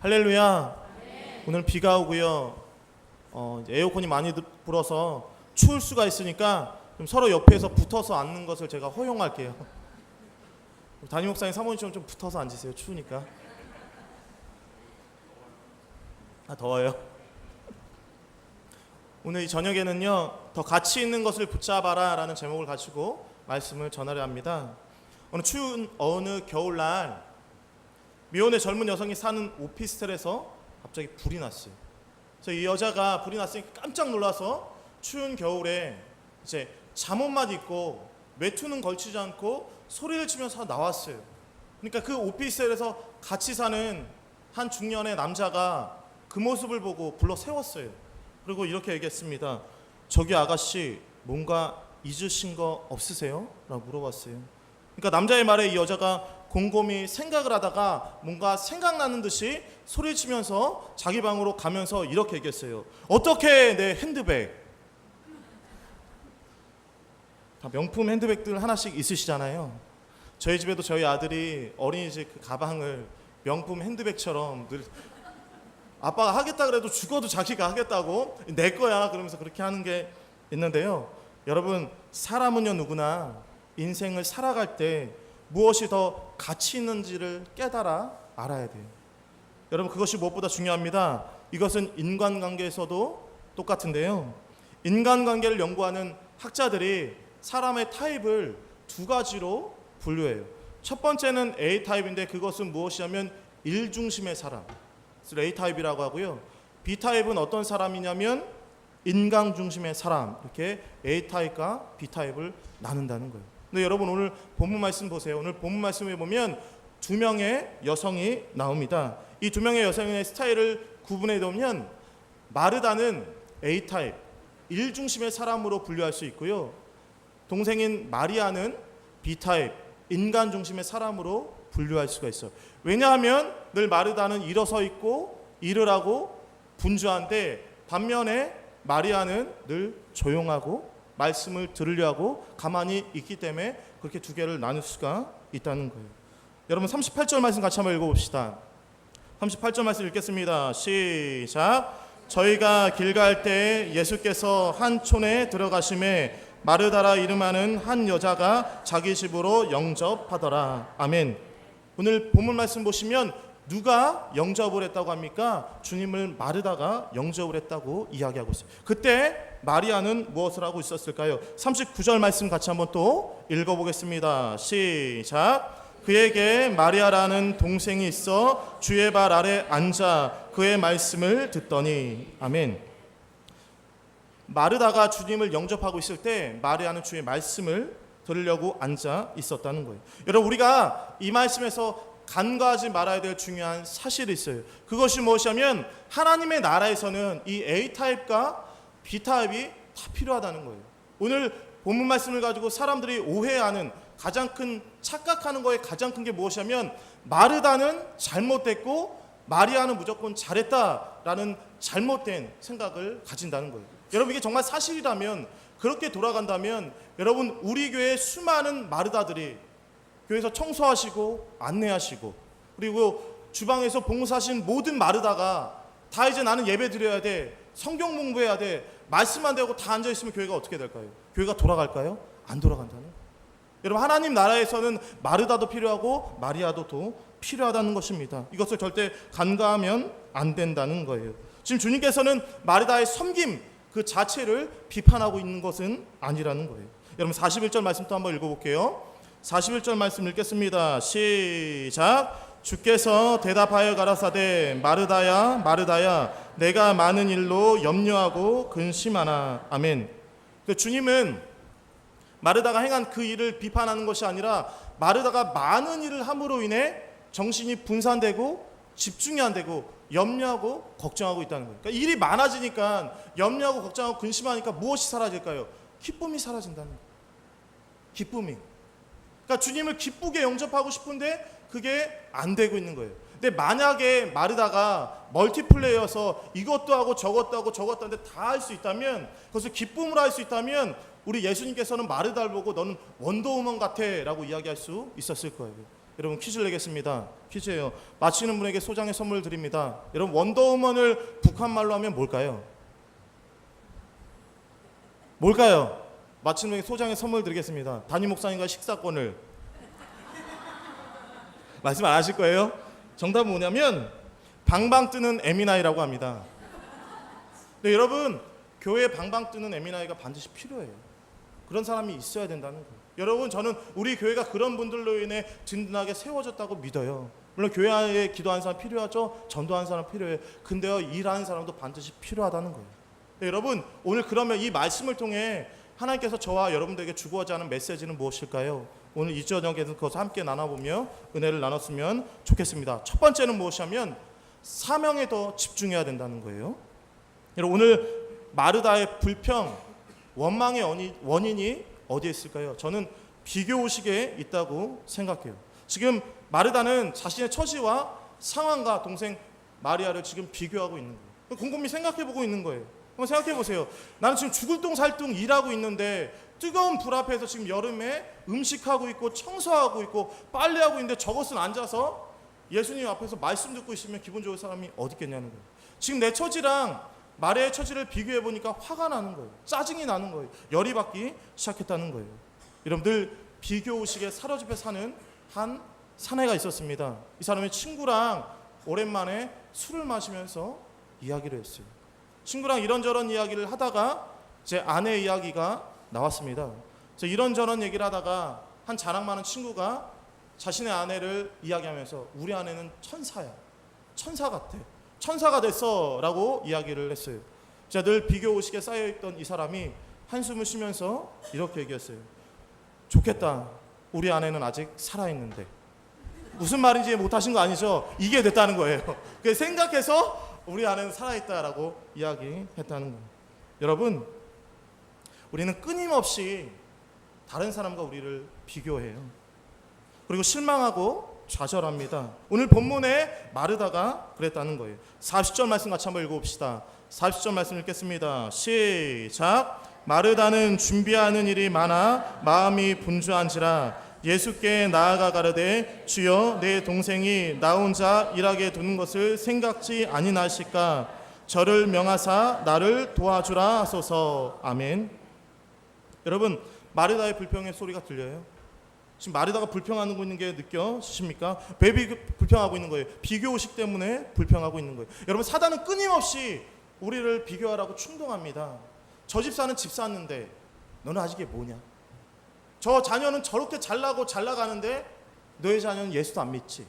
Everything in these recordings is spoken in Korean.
할렐루야. 오늘 비가 오고요. 에어컨이 많이 불어서 추울 수가 있으니까 좀 서로 옆에서 붙어서 앉는 것을 제가 허용할게요. 담임 목사님, 사모님처럼 좀 붙어서 앉으세요. 추우니까. 더워요. 오늘 이 저녁에는요, 더 가치 있는 것을 붙잡아라 라는 제목을 가지고 말씀을 전하려 합니다. 오늘 추운 어느 겨울날 미혼의 젊은 여성이 사는 오피스텔에서 갑자기 불이 났어요. 그래서 이 여자가 불이 났으니까 깜짝 놀라서 추운 겨울에 이제 잠옷만 입고 외투는 걸치지 않고 소리를 치면서 나왔어요. 그러니까 그 오피스텔에서 같이 사는 한 중년의 남자가 그 모습을 보고 불러 세웠어요. 그리고 이렇게 얘기했습니다. 저기 아가씨, 뭔가 잊으신 거 없으세요? 라고 물어봤어요. 그러니까 남자의 말에 이 여자가 곰곰이 생각을 하다가 뭔가 생각나는 듯이 소리치면서 자기 방으로 가면서 이렇게 얘기했어요. 어떻게 내 핸드백? 다 명품 핸드백들 하나씩 있으시잖아요. 저희 집에도 저희 아들이 어린이집 그 가방을 명품 핸드백처럼 늘 아빠가 하겠다 그래도 죽어도 자기가 하겠다고 내 거야 그러면서 그렇게 하는 게 있는데요. 여러분, 사람은요 누구나 인생을 살아갈 때 무엇이 더 가치 있는지를 깨달아 알아야 돼요. 여러분, 그것이 무엇보다 중요합니다. 이것은 인간관계에서도 똑같은데요. 인간관계를 연구하는 학자들이 사람의 타입을 두 가지로 분류해요. 첫 번째는 A타입인데 그것은 무엇이냐면 일중심의 사람, A타입이라고 하고요. B타입은 어떤 사람이냐면 인간 중심의 사람, 이렇게 A타입과 B타입을 나눈다는 거예요. 근데 여러분, 오늘 본문 말씀 보세요. 오늘 본문 말씀에 보면 두 명의 여성이 나옵니다. 이 두 명의 여성의 스타일을 구분해 보면 마르다는 A타입, 일중심의 사람으로 분류할 수 있고요. 동생인 마리아는 B타입, 인간 중심의 사람으로 분류할 수가 있어요. 왜냐하면 늘 마르다는 일어서 있고 일을 하고 분주한데, 반면에 마리아는 늘 조용하고 말씀을 들으려 하고 가만히 있기 때문에 그렇게 두 개를 나눌 수가 있다는 거예요. 여러분, 38절 말씀 같이 한번 읽어봅시다. 38절 말씀 읽겠습니다. 시작. 저희가 길 갈 때 예수께서 한 촌에 들어가심에 마르다라 이름하는 한 여자가 자기 집으로 영접하더라. 아멘. 오늘 본문 말씀 보시면 누가 영접을 했다고 합니까? 주님을 마르다가 영접을 했다고 이야기하고 있어요. 그때 마리아는 무엇을 하고 있었을까요? 39절 말씀 같이 한번 또 읽어보겠습니다. 시작. 그에게 마리아라는 동생이 있어 주의 발 아래 앉아 그의 말씀을 듣더니. 아멘. 마르다가 주님을 영접하고 있을 때 마리아는 주의 말씀을 들으려고 앉아 있었다는 거예요. 여러분, 우리가 이 말씀에서 간과하지 말아야 될 중요한 사실이 있어요. 그것이 무엇이냐면 하나님의 나라에서는 이 A타입과 B타입이 다 필요하다는 거예요. 오늘 본문 말씀을 가지고 사람들이 오해하는 가장 큰, 착각하는 거에 가장 큰 게 무엇이냐면 마르다는 잘못됐고 마리아는 무조건 잘했다라는 잘못된 생각을 가진다는 거예요. 여러분, 이게 정말 사실이라면, 그렇게 돌아간다면 여러분, 우리 교회의 수많은 마르다들이 교회에서 청소하시고 안내하시고 그리고 주방에서 봉사하신 모든 마르다가 다 이제 나는 예배 드려야 돼, 성경 공부해야 돼, 말씀 안 되고 다 앉아있으면 교회가 어떻게 될까요? 교회가 돌아갈까요? 안 돌아간다는 거예요. 여러분, 하나님 나라에서는 마르다도 필요하고 마리아도 더 필요하다는 것입니다. 이것을 절대 간과하면 안 된다는 거예요. 지금 주님께서는 마르다의 섬김 그 자체를 비판하고 있는 것은 아니라는 거예요. 여러분, 41절 말씀 또 한번 읽어볼게요. 41절 말씀 읽겠습니다. 시작. 주께서 대답하여 가라사대 마르다야 마르다야 내가 많은 일로 염려하고 근심하나. 아멘. 주님은 마르다가 행한 그 일을 비판하는 것이 아니라 마르다가 많은 일을 함으로 인해 정신이 분산되고 집중이 안 되고 염려하고 걱정하고 있다는 거예요. 그러니까 일이 많아지니까 염려하고 걱정하고 근심하니까 무엇이 사라질까요? 기쁨이 사라진다는 거예요. 기쁨이. 그러니까 주님을 기쁘게 영접하고 싶은데 그게 안 되고 있는 거예요. 근데 만약에 마르다가 멀티플레이어서 이것도 하고 저것도 하고 저것도 하는데 다 할 수 있다면, 그것을 기쁨으로 할 수 있다면 우리 예수님께서는 마르다를 보고 너는 원더우먼 같아 라고 이야기할 수 있었을 거예요. 여러분 퀴즈를 내겠습니다. 퀴즈예요. 맞히는 분에게 소장의 선물 드립니다. 여러분 원더우먼을 북한말로 하면 뭘까요? 뭘까요? 맞히는 분에게 소장의 선물 드리겠습니다. 담임 목사님과 식사권을. 말씀 안 하실 거예요? 정답은 뭐냐면 방방 뜨는 에미나이라고 합니다. 네, 여러분 교회에 방방 뜨는 에미나이가 반드시 필요해요. 그런 사람이 있어야 된다는 거예요. 여러분 저는 우리 교회가 그런 분들로 인해 든든하게 세워졌다고 믿어요. 물론 교회 안에 기도하는 사람 필요하죠. 전도하는 사람 필요해요. 근데요 일하는 사람도 반드시 필요하다는 거예요. 네, 여러분 오늘 그러면 이 말씀을 통해 하나님께서 저와 여러분들에게 주고자 하는 메시지는 무엇일까요? 오늘 이 저녁에는 그것을 함께 나눠보며 은혜를 나눴으면 좋겠습니다. 첫 번째는 무엇이냐면 사명에 더 집중해야 된다는 거예요. 여러분 오늘 마르다의 불평, 원망의 원인이 어디에 있을까요? 저는 비교의식에 있다고 생각해요. 지금 마르다는 자신의 처지와 상황과 동생 마리아를 지금 비교하고 있는 거예요. 곰곰이 생각해보고 있는 거예요. 한번 생각해보세요. 나는 지금 죽을 똥살똥 일하고 있는데 뜨거운 불 앞에서 지금 여름에 음식하고 있고 청소하고 있고 빨래하고 있는데 저것은 앉아서 예수님 앞에서 말씀 듣고 있으면 기분 좋을 사람이 어디 있겠냐는 거예요. 지금 내 처지랑 마리아의 처지를 비교해보니까 화가 나는 거예요. 짜증이 나는 거예요. 열이 받기 시작했다는 거예요. 여러분들 비교의식에 사로잡혀 사는 한 사내가 있었습니다. 이 사람의 친구랑 오랜만에 술을 마시면서 이야기를 했어요. 친구랑 이런저런 이야기를 하다가 제 아내 이야기가 나왔습니다. 그래서 이런저런 얘기를 하다가 한 자랑 많은 친구가 자신의 아내를 이야기하면서 우리 아내는 천사야. 천사 같아. 천사가 됐어 라고 이야기를 했어요. 자, 늘 비교의식에 쌓여있던 이 사람이 한숨을 쉬면서 이렇게 얘기했어요. 좋겠다. 우리 아내는 아직 살아있는데. 무슨 말인지 못하신 거 아니죠? 이게 됐다는 거예요. 그래서 생각해서 우리 아내는 살아있다라고 이야기했다는 거예요. 여러분 우리는 끊임없이 다른 사람과 우리를 비교해요. 그리고 실망하고 좌절합니다. 오늘 본문에 마르다가 그랬다는 거예요. 40절 말씀 같이 한번 읽어봅시다. 40절 말씀 읽겠습니다. 시작. 마르다는 준비하는 일이 많아 마음이 분주한지라 예수께 나아가 가르되 주여 내 동생이 나 혼자 일하게 두는 것을 생각지 아니하실까 저를 명하사 나를 도와주라 하소서. 아멘. 여러분 마르다의 불평의 소리가 들려요? 지금 마르다가 불평하고 있는 게 느껴지십니까? 왜 불평하고 있는 거예요? 비교의식 때문에 불평하고 있는 거예요. 여러분 사단은 끊임없이 우리를 비교하라고 충동합니다. 저 집사는 집 샀는데 너는 아직 이게 뭐냐? 저 자녀는 저렇게 잘나고 잘 나가는데 너의 자녀는 예수도 안 믿지.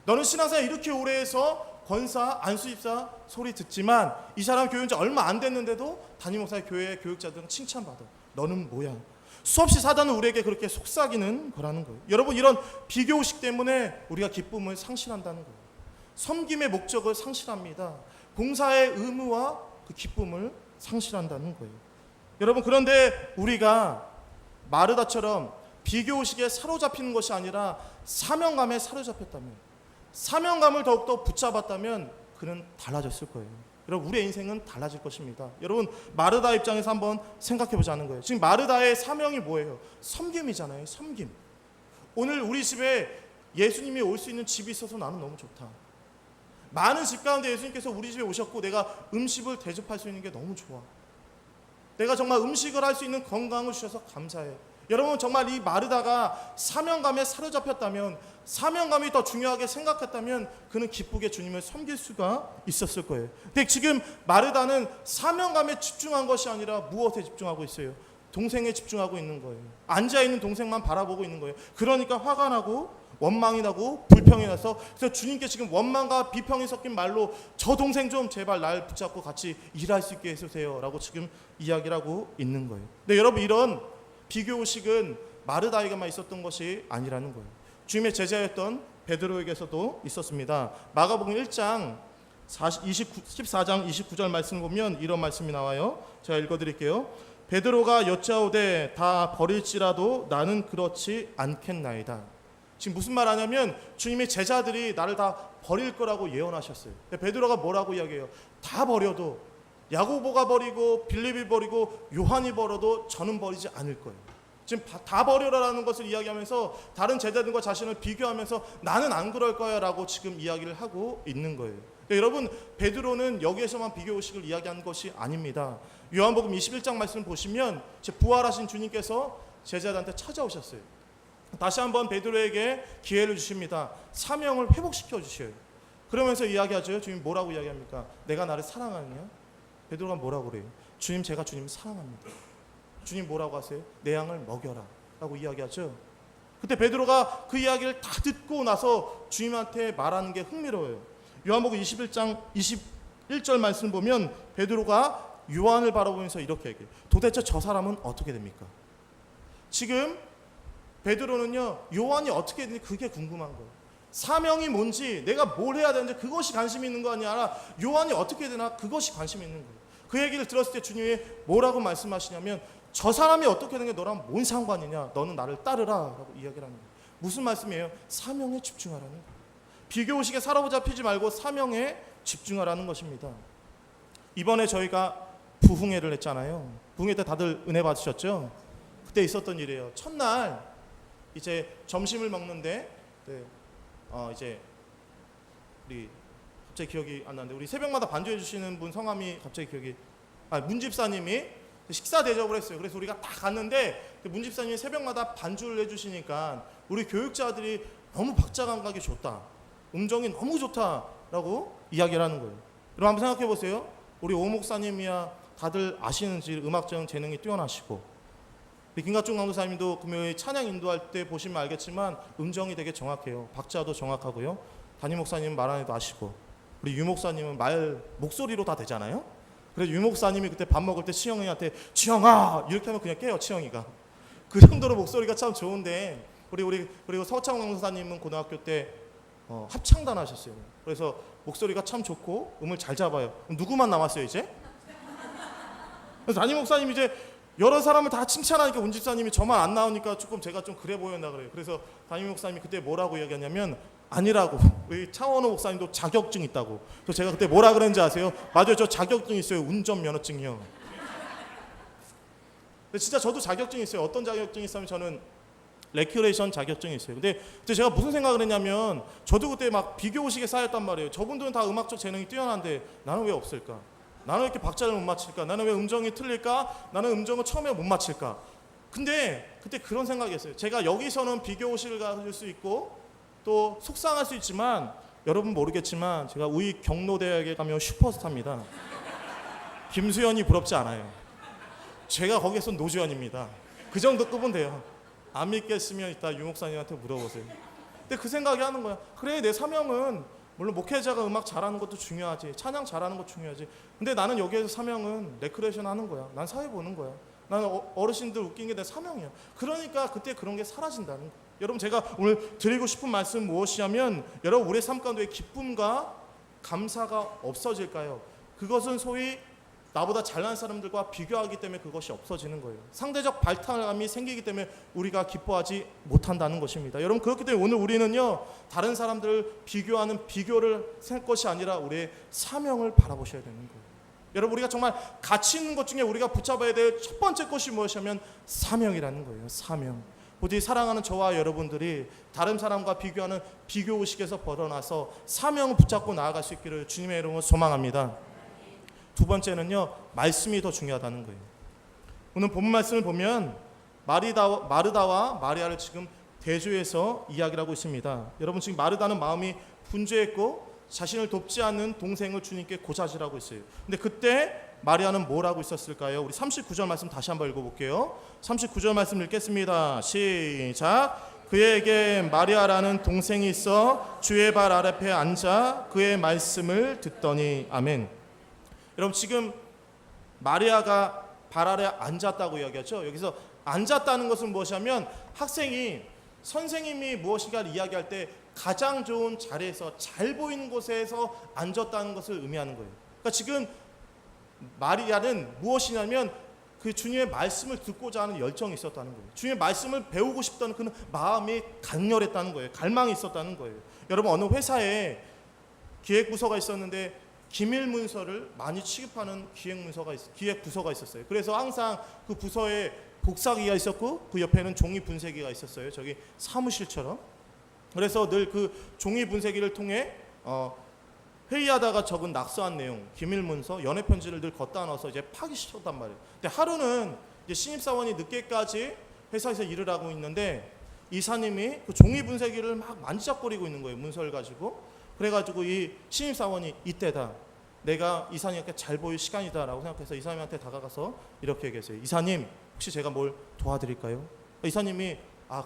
너는 신앙생활 이렇게 오래 해서 권사, 안수집사 소리 듣지만 이 사람 교회 온 지 얼마 안 됐는데도 담임 목사의 교회 교육자들은 칭찬받아. 너는 뭐야? 수없이 사단은 우리에게 그렇게 속삭이는 거라는 거예요. 여러분 이런 비교의식 때문에 우리가 기쁨을 상실한다는 거예요. 섬김의 목적을 상실합니다. 봉사의 의무와 그 기쁨을 상실한다는 거예요. 여러분 그런데 우리가 마르다처럼 비교의식에 사로잡히는 것이 아니라 사명감에 사로잡혔다면, 사명감을 더욱더 붙잡았다면 그는 달라졌을 거예요. 여러분 우리의 인생은 달라질 것입니다. 여러분 마르다 입장에서 한번 생각해 보자는 거예요. 지금 마르다의 사명이 뭐예요? 섬김이잖아요. 섬김. 오늘 우리 집에 예수님이 올 수 있는 집이 있어서 나는 너무 좋다. 많은 집 가운데 예수님께서 우리 집에 오셨고 내가 음식을 대접할 수 있는 게 너무 좋아. 내가 정말 음식을 할 수 있는 건강을 주셔서 감사해. 여러분 정말 이 마르다가 사명감에 사로잡혔다면, 사명감이 더 중요하게 생각했다면 그는 기쁘게 주님을 섬길 수가 있었을 거예요. 근데 지금 마르다는 사명감에 집중한 것이 아니라 무엇에 집중하고 있어요? 동생에 집중하고 있는 거예요. 앉아있는 동생만 바라보고 있는 거예요. 그러니까 화가 나고 원망이 나고 불평이 나서, 그래서 주님께 지금 원망과 비평이 섞인 말로 저 동생 좀 제발 날 붙잡고 같이 일할 수 있게 해주세요 라고 지금 이야기를 하고 있는 거예요. 근데 여러분 이런 비교의식은 마르다에게만 있었던 것이 아니라는 거예요. 주님의 제자였던 베드로에게서도 있었습니다. 마가복음 1장 14장 29절 말씀을 보면 이런 말씀이 나와요. 제가 읽어드릴게요. 베드로가 여짜오되 다 버릴지라도 나는 그렇지 않겠나이다. 지금 무슨 말 하냐면 주님의 제자들이 나를 다 버릴 거라고 예언하셨어요. 베드로가 뭐라고 이야기해요? 다 버려도, 야고보가 버리고 빌립이 버리고 요한이 버려도 저는 버리지 않을 거예요. 지금 다 버려라라는 것을 이야기하면서 다른 제자들과 자신을 비교하면서 나는 안 그럴 거야 라고 지금 이야기를 하고 있는 거예요. 여러분, 베드로는 여기에서만 비교의식을 이야기한 것이 아닙니다. 요한복음 21장 말씀을 보시면 부활하신 주님께서 제자들한테 찾아오셨어요. 다시 한번 베드로에게 기회를 주십니다. 사명을 회복시켜 주셔요. 그러면서 이야기하죠. 주님 뭐라고 이야기합니까? 내가 나를 사랑하느냐? 베드로가 뭐라고 그래요? 주님, 제가 주님을 사랑합니다. 주님 뭐라고 하세요? 내 양을 먹여라 라고 이야기하죠. 그때 베드로가 그 이야기를 다 듣고 나서 주님한테 말하는 게 흥미로워요. 요한복음 21장 21절 말씀 보면 베드로가 요한을 바라보면서 이렇게 얘기해요. 도대체 저 사람은 어떻게 됩니까? 지금 베드로는요, 요한이 어떻게 되는지 그게 궁금한 거예요. 사명이 뭔지, 내가 뭘 해야 되는지 그것이 관심이 있는 거 아니라 요한이 어떻게 되나 그것이 관심이 있는 거예요. 그 얘기를 들었을 때 주님이 뭐라고 말씀하시냐면 저 사람이 어떻게 되는 게 너랑 뭔 상관이냐, 너는 나를 따르라 라고 이야기를 합니다. 무슨 말씀이에요? 사명에 집중하라는 거예요. 비교의식에 사로잡히지 말고 사명에 집중하라는 것입니다. 이번에 저희가 부흥회를 했잖아요. 부흥회 때 다들 은혜 받으셨죠? 그때 있었던 일이에요. 첫날 이제 점심을 먹는데 이제 우리 갑자기 기억이 안 나는데 우리 새벽마다 반주해 주시는 분 성함이 갑자기 기억이 문 집사님이 식사 대접을 했어요. 그래서 우리가 딱 갔는데 문 집사님이 새벽마다 반주를 해주시니까 우리 교육자들이 너무 박자 감각이 좋다, 음정이 너무 좋다라고 이야기를 하는 거예요. 여러분 한번 생각해 보세요. 우리 오 목사님이야 다들 아시는지 음악적 재능이 뛰어나시고, 우리 김갑중 강도사님도 금요일 찬양 인도할 때 보시면 알겠지만 음정이 되게 정확해요. 박자도 정확하고요. 담임 목사님은 말 안 해도 아시고, 우리 유 목사님은 말 목소리로 다 되잖아요. 그래서 유 목사님이 그때 밥 먹을 때 치영이한테 치영아 이렇게 하면 그냥 깨요. 치영이가 그 정도로 목소리가 참 좋은데, 그리고 서창 강도사님은 고등학교 때 합창단 하셨어요. 그래서 목소리가 참 좋고 음을 잘 잡아요. 누구만 남았어요 이제? 그래서 담임 목사님이 이제 여러 사람을 다 칭찬하니까 문 집사님이 저만 안 나오니까 조금 제가 좀 그래 보였나 그래요. 그래서 담임 목사님이 그때 뭐라고 이야기하냐면 아니라고, 우리 차원호 목사님도 자격증 있다고. 또 제가 그때 뭐라 그랬는지 아세요? 맞아요, 저 자격증 있어요. 운전면허증이요. 근데 진짜 저도 자격증이 있어요. 어떤 자격증이 있으면 저는 레큐레이션 자격증이 있어요. 근데 제가 무슨 생각을 했냐면 저도 그때 막 비교의식에 쌓였단 말이에요. 저분들은 다 음악적 재능이 뛰어난데 나는 왜 없을까? 나는 왜 이렇게 박자를 못 맞힐까? 나는 왜 음정이 틀릴까? 나는 음정을 처음에 못 맞힐까? 근데 그때 그런 생각이었어요. 제가 여기서는 비교의식을 가질 수 있고 또 속상할 수 있지만 여러분 모르겠지만 제가 우리 경로대학에 가면 슈퍼스타입니다. 김수현이 부럽지 않아요. 제가 거기에서 노주현입니다. 그 정도 급은 돼요. 안 믿겠으면 이따 유 목사님한테 물어보세요. 근데 그 생각이 하는 거야. 그래, 내 사명은 물론 목회자가 음악 잘하는 것도 중요하지, 찬양 잘하는 것도 중요하지. 근데 나는 여기에서 사명은 레크레이션 하는 거야. 난 사회 보는 거야. 나는 어르신들 웃긴 게 내 사명이야. 그러니까 그때 그런 게 사라진다는 거야. 여러분, 제가 오늘 드리고 싶은 말씀 무엇이냐면, 여러분 우리의 삶 가운데 기쁨과 감사가 없어질까요? 그것은 소위 나보다 잘난 사람들과 비교하기 때문에 그것이 없어지는 거예요. 상대적 발탈감이 생기기 때문에 우리가 기뻐하지 못한다는 것입니다. 여러분, 그렇기 때문에 오늘 우리는요, 다른 사람들을 비교하는 비교를 생 것이 아니라 우리의 사명을 바라보셔야 되는 거예요. 여러분, 우리가 정말 가치 있는 것 중에 우리가 붙잡아야 될 첫 번째 것이 무엇이냐면 사명이라는 거예요. 사명. 부디 사랑하는 저와 여러분들이 다른 사람과 비교하는 비교의식에서 벗어나서 사명을 붙잡고 나아갈 수 있기를 주님의 이름으로 소망합니다. 두 번째는요, 말씀이 더 중요하다는 거예요. 오늘 본 말씀을 보면 마르다와 마리아를 지금 대조해서 이야기를 하고 있습니다. 여러분, 지금 마르다는 마음이 분주했고 자신을 돕지 않는 동생을 주님께 고사질하고 있어요. 근데 그때 마리아는 뭘 하고 있었을까요? 우리 39절 말씀 다시 한번 읽어볼게요. 39절 말씀 읽겠습니다. 시작. 그에게 마리아라는 동생이 있어 주의 발 아래에 앉아 그의 말씀을 듣더니. 아멘. 여러분, 지금 마리아가 발 아래 앉았다고 이야기하죠. 여기서 앉았다는 것은 무엇이냐면 학생이 선생님이 무엇인가를 이야기할 때 가장 좋은 자리에서 잘 보이는 곳에서 앉았다는 것을 의미하는 거예요. 그러니까 지금 마리아는 무엇이냐면 그 주님의 말씀을 듣고자 하는 열정이 있었다는 거예요. 주님의 말씀을 배우고 싶다는 그 마음이 강렬했다는 거예요. 갈망이 있었다는 거예요. 여러분, 어느 회사에 기획부서가 있었는데 기밀 문서를 많이 취급하는 기획 부서가 있었어요. 그래서 항상 그 부서에 복사기가 있었고 그 옆에는 종이 분쇄기가 있었어요. 저기 사무실처럼. 그래서 늘 그 종이 분쇄기를 통해 회의하다가 적은 낙서한 내용, 기밀 문서, 연애 편지를 늘 걷다 넣어서 이제 파기시켰단 말이에요. 근데 하루는 이제 신입사원이 늦게까지 회사에서 일을 하고 있는데 이사님이 그 종이 분쇄기를 막 만지작거리고 있는 거예요. 문서를 가지고. 그래가지고 이 신입사원이 이때다. 내가 이사님께 잘 보일 시간이다라고 생각해서 이사님한테 다가가서 이렇게 얘기했어요. 이사님, 혹시 제가 뭘 도와드릴까요? 이사님이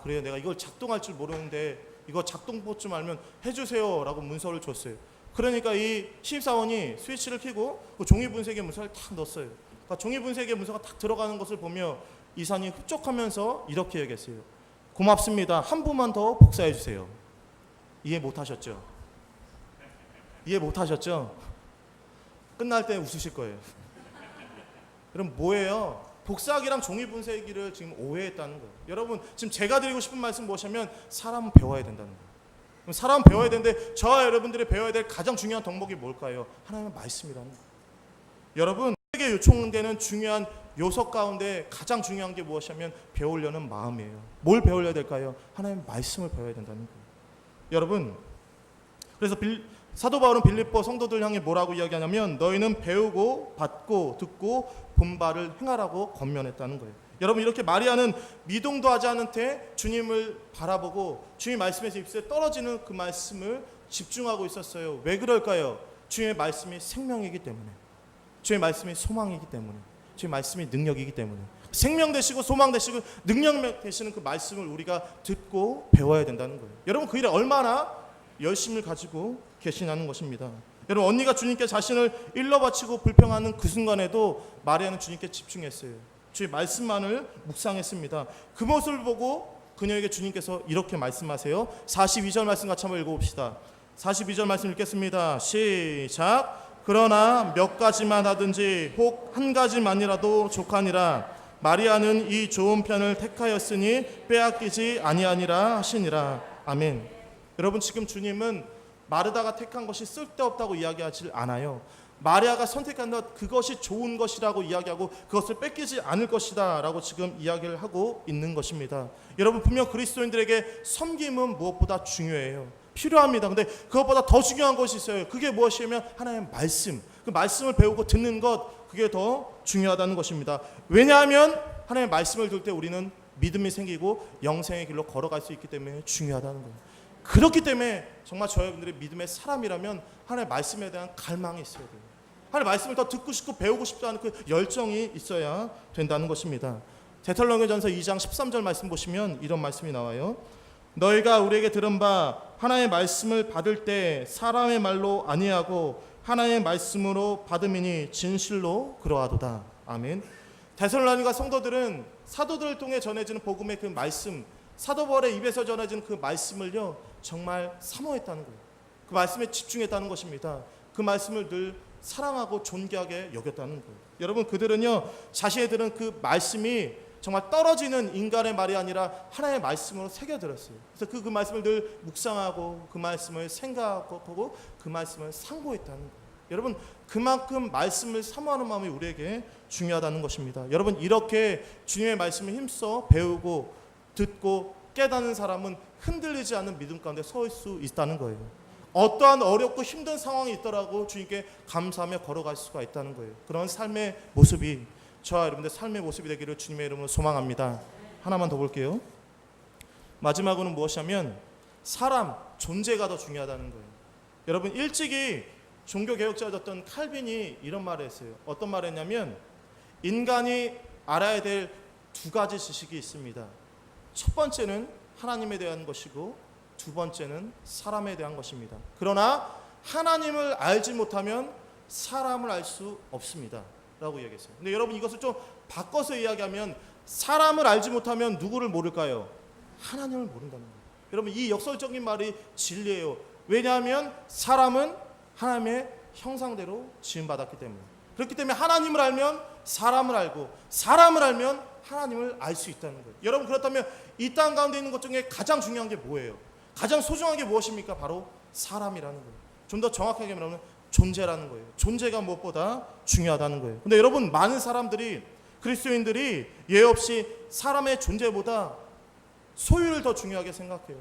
그래요. 내가 이걸 작동할 줄 모르는데 이거 작동법 좀 알면 해주세요 라고 문서를 줬어요. 그러니까 이 신입사원이 스위치를 켜고 그 종이 분쇄기에 문서를 탁 넣었어요. 그러니까 종이 분쇄기에 문서가 탁 들어가는 것을 보며 이사님이 흡족하면서 이렇게 얘기했어요. 고맙습니다. 한 부만 더 복사해 주세요. 이해 못하셨죠? 이해 못하셨죠? 끝날 때 웃으실 거예요. 그럼 뭐예요? 복사기랑 종이 분쇄기를 지금 오해했다는 거예요. 여러분 지금 제가 드리고 싶은 말씀 무엇이냐면 사람은 배워야 된다는 거예요. 그럼 사람은 배워야 되는데 저와 여러분들이 배워야 될 가장 중요한 덕목이 뭘까요? 하나님의 말씀이라는 거예요. 여러분 우리에게 요청되는 중요한 요소 가운데 가장 중요한 게 무엇이냐면 배우려는 마음이에요. 뭘 배우려야 될까요? 하나님의 말씀을 배워야 된다는 거예요. 여러분 그래서 사도 바울은 빌립보 성도들 향해 뭐라고 이야기하냐면 너희는 배우고 받고 듣고 본 바를 행하라고 권면했다는 거예요. 여러분 이렇게 마리아는 미동도 하지 않은 채 주님을 바라보고 주님 말씀에서 입술에 떨어지는 그 말씀을 집중하고 있었어요. 왜 그럴까요? 주님의 말씀이 생명이기 때문에, 주의 말씀이 소망이기 때문에, 주의 말씀이 능력이기 때문에, 생명 되시고 소망 되시고 능력 되시는 그 말씀을 우리가 듣고 배워야 된다는 거예요. 여러분 그 일에 얼마나 열심을 가지고 계시냐는 것입니다. 여러분 언니가 주님께 자신을 일러 바치고 불평하는 그 순간에도 마리아는 주님께 집중했어요. 주의 말씀만을 묵상했습니다. 그 모습을 보고 그녀에게 주님께서 이렇게 말씀하세요. 42절 말씀 같이 한번 읽어봅시다. 42절 말씀 읽겠습니다. 시작. 그러나 몇 가지만 하든지 혹 한 가지만이라도 족하니라. 마리아는 이 좋은 편을 택하였으니 빼앗기지 아니하니라 하시니라. 아멘. 여러분 지금 주님은 마르다가 택한 것이 쓸데없다고 이야기하지 않아요. 마리아가 선택한 것 그것이 좋은 것이라고 이야기하고 그것을 뺏기지 않을 것이다 라고 지금 이야기를 하고 있는 것입니다. 여러분 분명 그리스도인들에게 섬김은 무엇보다 중요해요. 필요합니다. 근데 그것보다 더 중요한 것이 있어요. 그게 무엇이냐면 하나님의 말씀. 그 말씀을 배우고 듣는 것 그게 더 중요하다는 것입니다. 왜냐하면 하나님의 말씀을 들을 때 우리는 믿음이 생기고 영생의 길로 걸어갈 수 있기 때문에 중요하다는 거예요. 그렇기 때문에 정말 저희들이 믿음의 사람이라면 하나님의 말씀에 대한 갈망이 있어야 돼요. 하나님의 말씀을 더 듣고 싶고 배우고 싶다는 그 열정이 있어야 된다는 것입니다. 데살로니가전서 2장 13절 말씀 보시면 이런 말씀이 나와요. 너희가 우리에게 들은 바 하나님의 말씀을 받을 때 사람의 말로 아니하고 하나님의 말씀으로 받음이니 진실로 그러하도다. 아멘. 데살로니가 성도들은 사도들을 통해 전해지는 복음의 그 말씀, 사도 바울의 입에서 전해지는 그 말씀을요 정말 사모했다는 거예요. 그 말씀에 집중했다는 것입니다. 그 말씀을 늘 사랑하고 존귀하게 여겼다는 거예요. 여러분 그들은요 자신들은 그 말씀이 정말 떨어지는 인간의 말이 아니라 하나님의 말씀으로 새겨들었어요. 그래서 그 말씀을 늘 묵상하고 그 말씀을 생각하고 그 말씀을 상고했다는 거예요. 여러분 그만큼 말씀을 사모하는 마음이 우리에게 중요하다는 것입니다. 여러분 이렇게 주님의 말씀을 힘써 배우고 듣고 깨닫는 사람은 흔들리지 않는 믿음 가운데 서 있을 수 있다는 거예요. 어떠한 어렵고 힘든 상황이 있더라도 주님께 감사하며 걸어갈 수가 있다는 거예요. 그런 삶의 모습이 저와 여러분들 삶의 모습이 되기를 주님의 이름으로 소망합니다. 하나만 더 볼게요. 마지막으로는 무엇이냐면 사람, 존재가 더 중요하다는 거예요. 여러분 일찍이 종교개혁자였던 칼빈이 이런 말을 했어요. 어떤 말을 했냐면 인간이 알아야 될 두 가지 지식이 있습니다. 첫 번째는 하나님에 대한 것이고 두 번째는 사람에 대한 것입니다. 그러나 하나님을 알지 못하면 사람을 알 수 없습니다 라고 이야기했어요. 근데 여러분 이것을 좀 바꿔서 이야기하면 사람을 알지 못하면 누구를 모를까요? 하나님을 모른다는 거예요. 여러분 이 역설적인 말이 진리예요. 왜냐하면 사람은 하나님의 형상대로 지음받았기 때문에. 그렇기 때문에 하나님을 알면 사람을 알고 사람을 알면 하나님을 알 수 있다는 거예요. 여러분 그렇다면 이 땅 가운데 있는 것 중에 가장 중요한 게 뭐예요? 가장 소중한 게 무엇입니까? 바로 사람이라는 거예요. 좀 더 정확하게 말하면 존재라는 거예요. 존재가 무엇보다 중요하다는 거예요. 근데 여러분 많은 사람들이 그리스도인들이 예 없이 사람의 존재보다 소유를 더 중요하게 생각해요.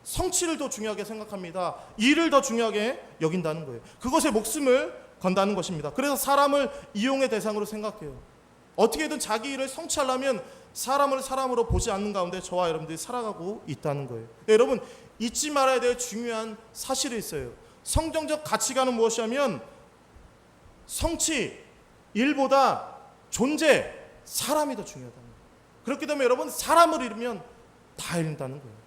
성취를 더 중요하게 생각합니다. 일을 더 중요하게 여긴다는 거예요. 그것에 목숨을 건다는 것입니다. 그래서 사람을 이용의 대상으로 생각해요. 어떻게든 자기 일을 성취하려면 사람을 사람으로 보지 않는 가운데 저와 여러분들이 살아가고 있다는 거예요. 네, 여러분 잊지 말아야 될 중요한 사실이 있어요. 성경적 가치관은 무엇이냐면 성취, 일보다 존재, 사람이 더 중요하다는 거예요. 그렇기 때문에 여러분 사람을 잃으면 다 잃는다는 거예요.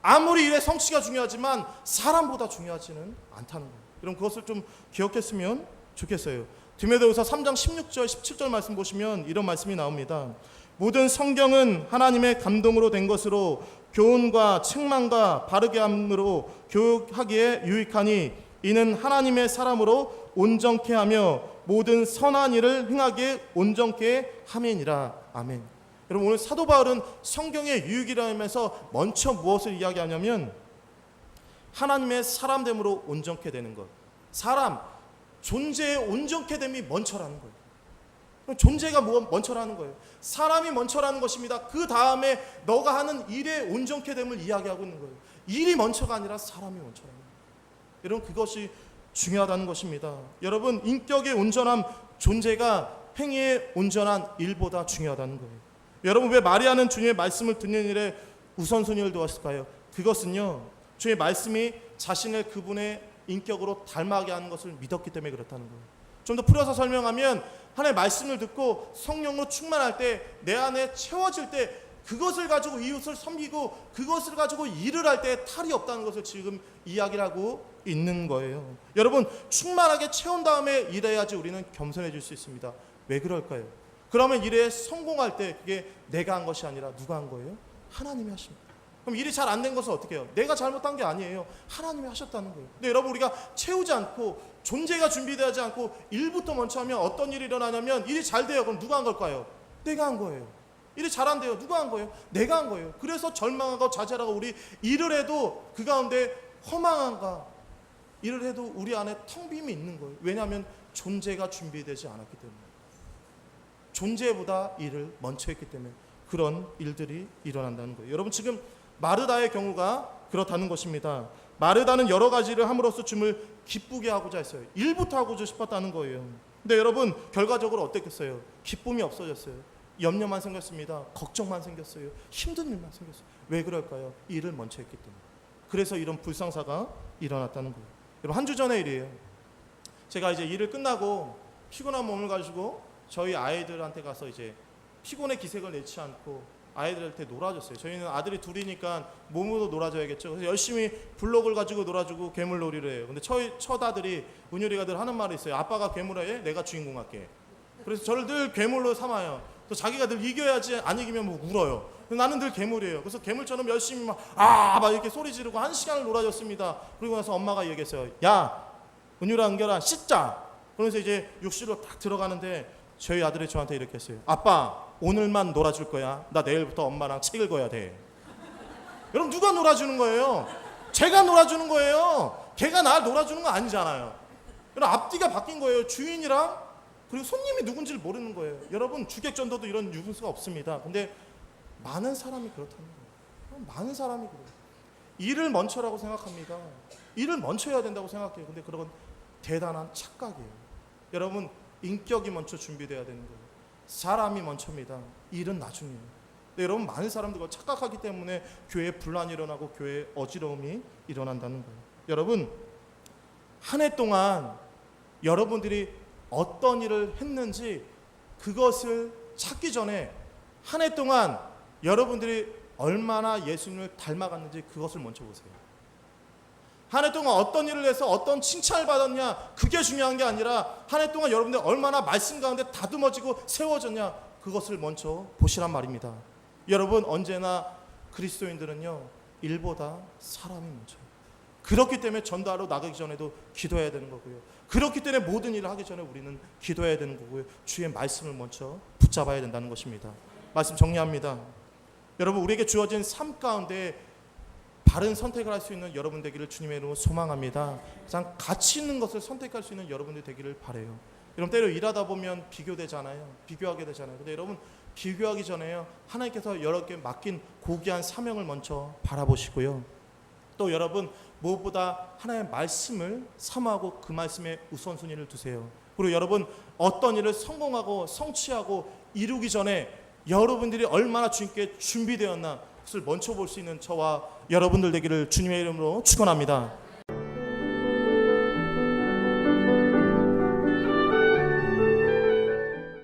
아무리 일의 성취가 중요하지만 사람보다 중요하지는 않다는 거예요. 여러분 그것을 좀 기억했으면 좋겠어요. 디모데후서 3장 16절 17절 말씀 보시면 이런 말씀이 나옵니다. 모든 성경은 하나님의 감동으로 된 것으로 교훈과 책망과 바르게 함으로 교육하기에 유익하니 이는 하나님의 사람으로 온전케 하며 모든 선한 일을 행하기에 온전케 함이니라. 아멘. 여러분 오늘 사도 바울은 성경의 유익이라면서 먼저 무엇을 이야기하냐면 하나님의 사람됨으로 온전케 되는 것. 사람, 존재의 온전케 됨이 먼저라는 거예요. 존재가 먼저라는 거예요. 사람이 먼저라는 것입니다. 그 다음에 너가 하는 일의 온전케 됨을 이야기하고 있는 거예요. 일이 먼저가 아니라 사람이 먼저라는 거예요. 여러분 그것이 중요하다는 것입니다. 여러분 인격의 온전함, 존재가 행위의 온전한 일보다 중요하다는 거예요. 여러분 왜 마리아는 주님의 말씀을 듣는 일에 우선순위를 두었을까요? 그것은요 주의 말씀이 자신을 그분의 인격으로 닮아가게 하는 것을 믿었기 때문에 그렇다는 거예요. 좀 더 풀어서 설명하면 하나님의 말씀을 듣고 성령으로 충만할 때 내 안에 채워질 때 그것을 가지고 이웃을 섬기고 그것을 가지고 일을 할 때 탈이 없다는 것을 지금 이야기를 하고 있는 거예요. 여러분 충만하게 채운 다음에 일해야지 우리는 겸손해질 수 있습니다. 왜 그럴까요? 그러면 일에 성공할 때 그게 내가 한 것이 아니라 누가 한 거예요? 하나님이 하십니다. 그럼 일이 잘 안 된 것은 어떻게 해요? 내가 잘못한 게 아니에요. 하나님이 하셨다는 거예요. 근데 여러분 우리가 채우지 않고 존재가 준비되지 않고 일부터 먼저 하면 어떤 일이 일어나냐면 일이 잘 돼요. 그럼 누가 한 걸까요? 내가 한 거예요. 일이 잘 안 돼요. 누가 한 거예요? 내가 한 거예요. 그래서 절망하고 좌절하고 우리 일을 해도 그 가운데 허망함과 일을 해도 우리 안에 텅 빔이 있는 거예요. 왜냐하면 존재가 준비되지 않았기 때문에. 존재보다 일을 먼저 했기 때문에 그런 일들이 일어난다는 거예요. 여러분 지금 마르다의 경우가 그렇다는 것입니다. 마르다는 여러 가지를 함으로써 주님을 기쁘게 하고자 했어요. 일부터 하고자 싶었다는 거예요. 근데 여러분 결과적으로 어땠겠어요? 기쁨이 없어졌어요. 염려만 생겼습니다. 걱정만 생겼어요. 힘든 일만 생겼어요. 왜 그럴까요? 일을 먼저 했기 때문에. 그래서 이런 불상사가 일어났다는 거예요. 여러분 한 주 전의 일이에요. 제가 이제 일을 끝나고 피곤한 몸을 가지고 저희 아이들한테 가서 이제 피곤의 기색을 내지 않고 아이들한테 놀아줬어요. 저희는 아들이 둘이니까 몸으로 놀아줘야겠죠. 그래서 열심히 블록을 가지고 놀아주고 괴물놀이를 해요. 근데 첫 아들이 은율이가 늘 하는 말이 있어요. 아빠가 괴물 해, 내가 주인공 할게. 그래서 저를 늘 괴물로 삼아요. 또 자기가 늘 이겨야지 안 이기면 뭐 울어요. 나는 늘 괴물이에요. 그래서 괴물처럼 열심히 막 이렇게 소리 지르고 1시간을 놀아줬습니다. 그리고 나서 엄마가 얘기했어요. 야, 은율아, 은결아, 씻자. 그러면서 이제 욕실로 딱 들어가는데 저희 아들이 저한테 이렇게 했어요. 아빠, 오늘만 놀아줄 거야. 나 내일부터 엄마랑 책 읽어야 돼. 여러분 누가 놀아주는 거예요? 제가 놀아주는 거예요. 걔가 날 놀아주는 거 아니잖아요. 여러분 앞뒤가 바뀐 거예요. 주인이랑 그리고 손님이 누군지를 모르는 거예요. 여러분 주객전도도 이런 유분수가 없습니다. 근데 많은 사람이 그렇다는 거예요. 많은 사람이 그래요. 일을 먼저라고 생각합니다. 일을 먼저 해야 된다고 생각해요. 근데 그건 대단한 착각이에요. 여러분 인격이 먼저 준비돼야 되는 거예요. 사람이 먼저입니다. 일은 나중이에요. 근데 여러분 많은 사람들이 착각하기 때문에 교회에 분란이 일어나고 교회에 어지러움이 일어난다는 거예요. 여러분 한 해 동안 여러분들이 어떤 일을 했는지 그것을 찾기 전에 한 해 동안 여러분들이 얼마나 예수님을 닮아갔는지 그것을 먼저 보세요. 한 해 동안 어떤 일을 해서 어떤 칭찬을 받았냐 그게 중요한 게 아니라 한 해 동안 여러분들 얼마나 말씀 가운데 다듬어지고 세워졌냐 그것을 먼저 보시란 말입니다. 여러분 언제나 그리스도인들은요 일보다 사람이 먼저예요. 그렇기 때문에 전도하러 나가기 전에도 기도해야 되는 거고요. 그렇기 때문에 모든 일을 하기 전에 우리는 기도해야 되는 거고요. 주의 말씀을 먼저 붙잡아야 된다는 것입니다. 말씀 정리합니다. 여러분 우리에게 주어진 삶 가운데 바른 선택을 할 수 있는 여러분 되기를 주님의 이름으로 소망합니다. 가장 가치 있는 것을 선택할 수 있는 여러분들 되기를 바라요. 여러분 때로 일하다 보면 비교되잖아요. 비교하게 되잖아요. 근데 여러분 비교하기 전에요, 하나님께서 여러분께 맡긴 고귀한 사명을 먼저 바라보시고요. 또 여러분 무엇보다 하나님의 말씀을 사모하고 그 말씀에 우선순위를 두세요. 그리고 여러분 어떤 일을 성공하고 성취하고 이루기 전에 여러분들이 얼마나 주님께 준비되었나 그것을 먼저 볼 수 있는 저와 여러분들 되기를 주님의 이름으로 축원합니다.